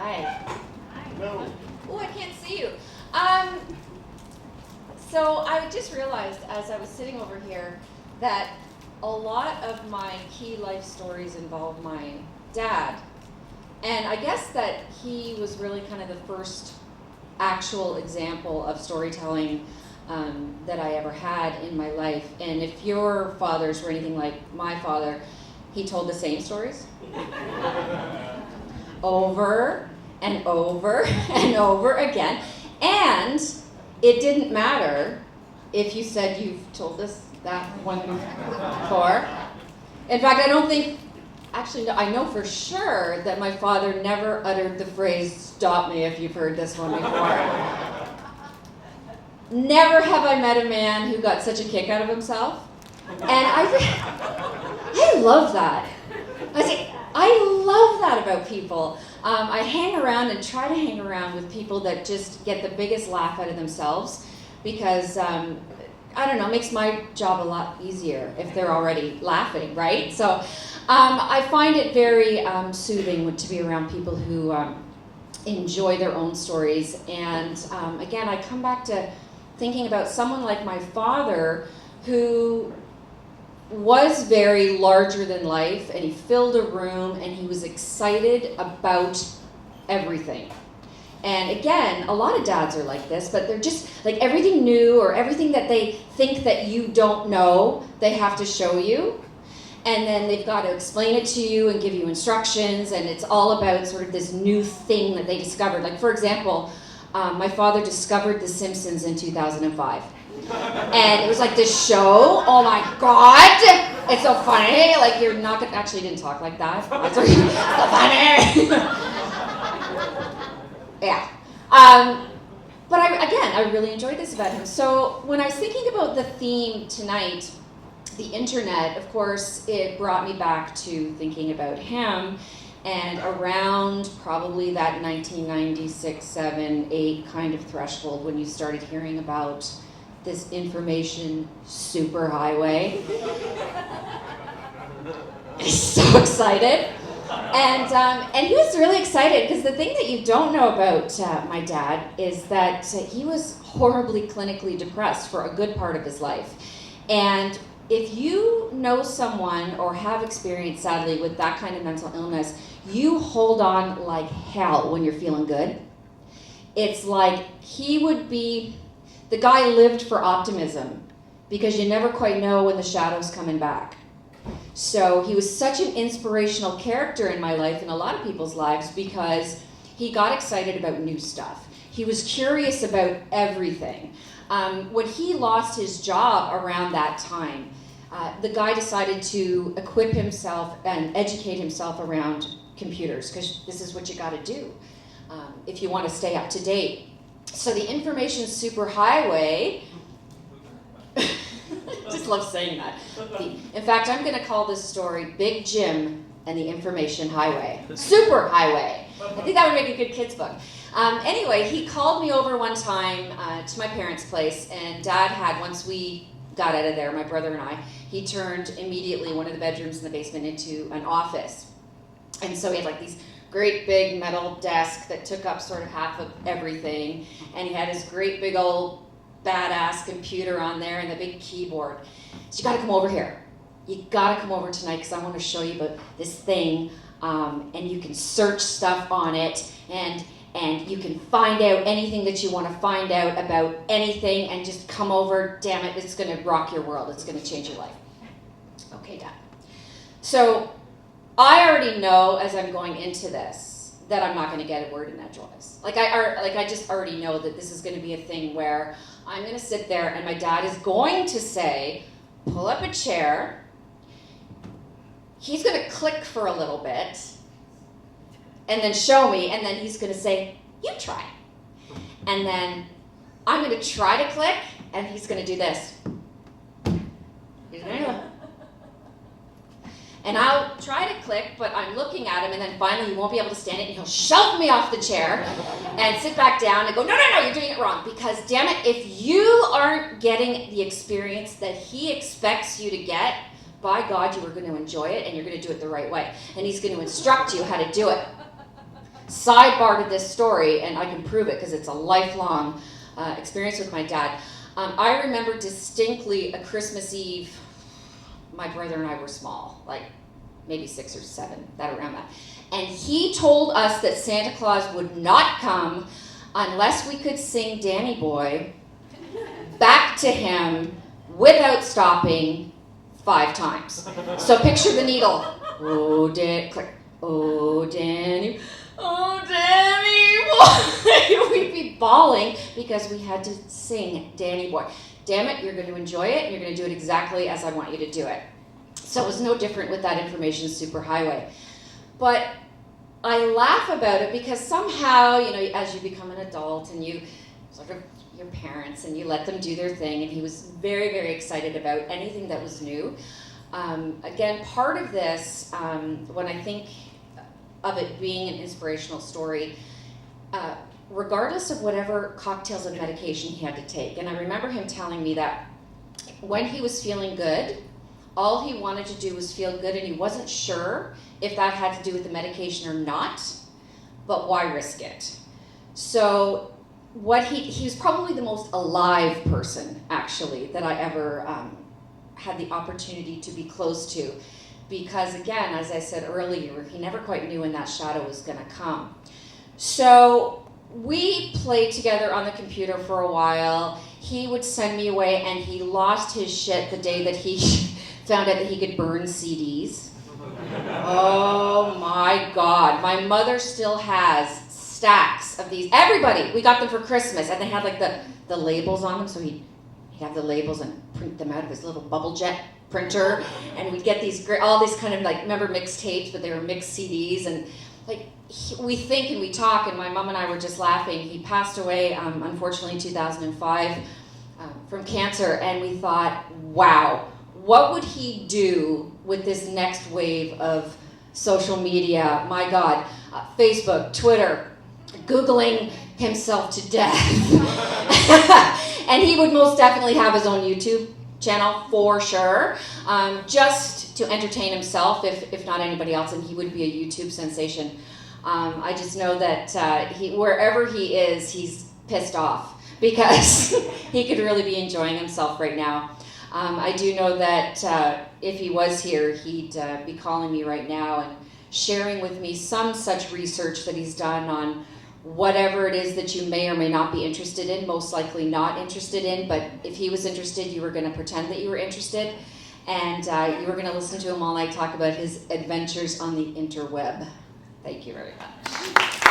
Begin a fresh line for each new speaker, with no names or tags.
Hi.
No.
Oh, I can't see you. So I just realized as I was sitting over here that a lot of my key life stories involve my dad. And I guess that he was really kind of the first actual example of storytelling that I ever had in my life. And if your fathers were anything like my father, he told the same stories over and over and over again. And it didn't matter if you said you've told us that one before. In fact, I don't think, actually, no, I know for sure that my father never uttered the phrase, "Stop me if you've heard this one before." Never have I met a man who got such a kick out of himself. And I love that. I love that about people. I hang around and try to hang around with people that just get the biggest laugh out of themselves because, I don't know, it makes my job a lot easier if they're already laughing, right? So I find it very soothing to be around people who enjoy their own stories. And again, I come back to thinking about someone like my father who was very larger than life, and he filled a room and he was excited about everything. And again, a lot of dads are like this, but they're just like everything new or everything that they think that you don't know, they have to show you. And then they've got to explain it to you and give you instructions, and it's all about sort of this new thing that they discovered. Like, for example, my father discovered The Simpsons in 2005. And it was like this show, oh my God, it's so funny. Like, you're not gonna, actually didn't talk like that. It's so funny. Yeah. But I really enjoyed this about him. So when I was thinking about the theme tonight, the internet, of course, it brought me back to thinking about him. And around probably that 1996, 7, 8 kind of threshold when you started hearing about this information superhighway. So excited. And he was really excited because the thing that you don't know about my dad is that he was horribly clinically depressed for a good part of his life. And if you know someone or have experience, sadly, with that kind of mental illness, you hold on like hell when you're feeling good. It's like the guy lived for optimism because you never quite know when the shadow's coming back. So he was such an inspirational character in my life and a lot of people's lives because he got excited about new stuff. He was curious about everything. When he lost his job around that time, the guy decided to equip himself and educate himself around computers because this is what you got to do if you want to stay up to date. So the information superhighway, just love saying that. In fact, I'm going to call this story Big Jim and the Information Highway. Superhighway. I think that would make a good kid's book. Anyway, he called me over one time to my parents' place, and Dad had, once we got out of there, my brother and I, he turned immediately one of the bedrooms in the basement into an office. And so he had like these great big metal desk that took up sort of half of everything, and he had his great big old badass computer on there and the big keyboard. So you gotta come over here. You gotta come over tonight because I want to show you about this thing, and you can search stuff on it, and you can find out anything that you want to find out about anything, and just come over. Damn it, it's gonna rock your world. It's gonna change your life. Okay, Dad. So I already know as I'm going into this that I'm not going to get a word in edgewise. I just already know that this is going to be a thing where I'm going to sit there and my dad is going to say, pull up a chair. He's going to click for a little bit and then show me, and then he's going to say, you try. And then I'm going to try to click, and he's going to do this. He's going to go. And I'll try to click, but I'm looking at him, and then finally he won't be able to stand it, and he'll shove me off the chair and sit back down and go, no, you're doing it wrong. Because, damn it, if you aren't getting the experience that he expects you to get, by God, you are going to enjoy it, and you're going to do it the right way. And he's going to instruct you how to do it. sidebar to this story, and I can prove it because it's a lifelong experience with my dad. I remember distinctly a Christmas Eve. My brother and I were small, like maybe 6 or 7, around that. And he told us that Santa Claus would not come unless we could sing Danny Boy back to him without stopping 5 times. So picture the needle. Oh, click. Oh, Danny. Oh, Danny Boy. We'd be bawling because we had to sing Danny Boy. Damn it, you're going to enjoy it, and you're going to do it exactly as I want you to do it. So it was no different with that information superhighway. But I laugh about it because somehow, as you become an adult and you sort of your parents and you let them do their thing, and he was very, very excited about anything that was new. Again, part of this, when I think of it being an inspirational story, regardless of whatever cocktails of medication he had to take, and I remember him telling me that when he was feeling good, all he wanted to do was feel good, and he wasn't sure if that had to do with the medication or not, but why risk it? So he was probably the most alive person, actually, that I ever had the opportunity to be close to. Because again, as I said earlier, he never quite knew when that shadow was gonna come. So we played together on the computer for a while. He would send me away, and he lost his shit the day that he found out that he could burn CDs. Oh my God. My mother still has stacks of these. Everybody, we got them for Christmas, and they had like the labels on them, so he'd have the labels and print them out of his little bubble jet printer, and we'd get these all these kind of like, remember mixed tapes, but they were mixed CDs, and like we think and we talk, and my mom and I were just laughing. He passed away, unfortunately, in 2005 from cancer, and we thought, wow, what would he do with this next wave of social media? My God, Facebook, Twitter, Googling himself to death. And he would most definitely have his own YouTube channel for sure, just to entertain himself, if not anybody else, and he would be a YouTube sensation. I just know that wherever he is, he's pissed off because he could really be enjoying himself right now. I do know that if he was here, he'd be calling me right now and sharing with me some such research that he's done on whatever it is that you may or may not be interested in, most likely not interested in, but if he was interested, you were going to pretend that you were interested, and you were going to listen to him all night talk about his adventures on the interweb. Thank you very much.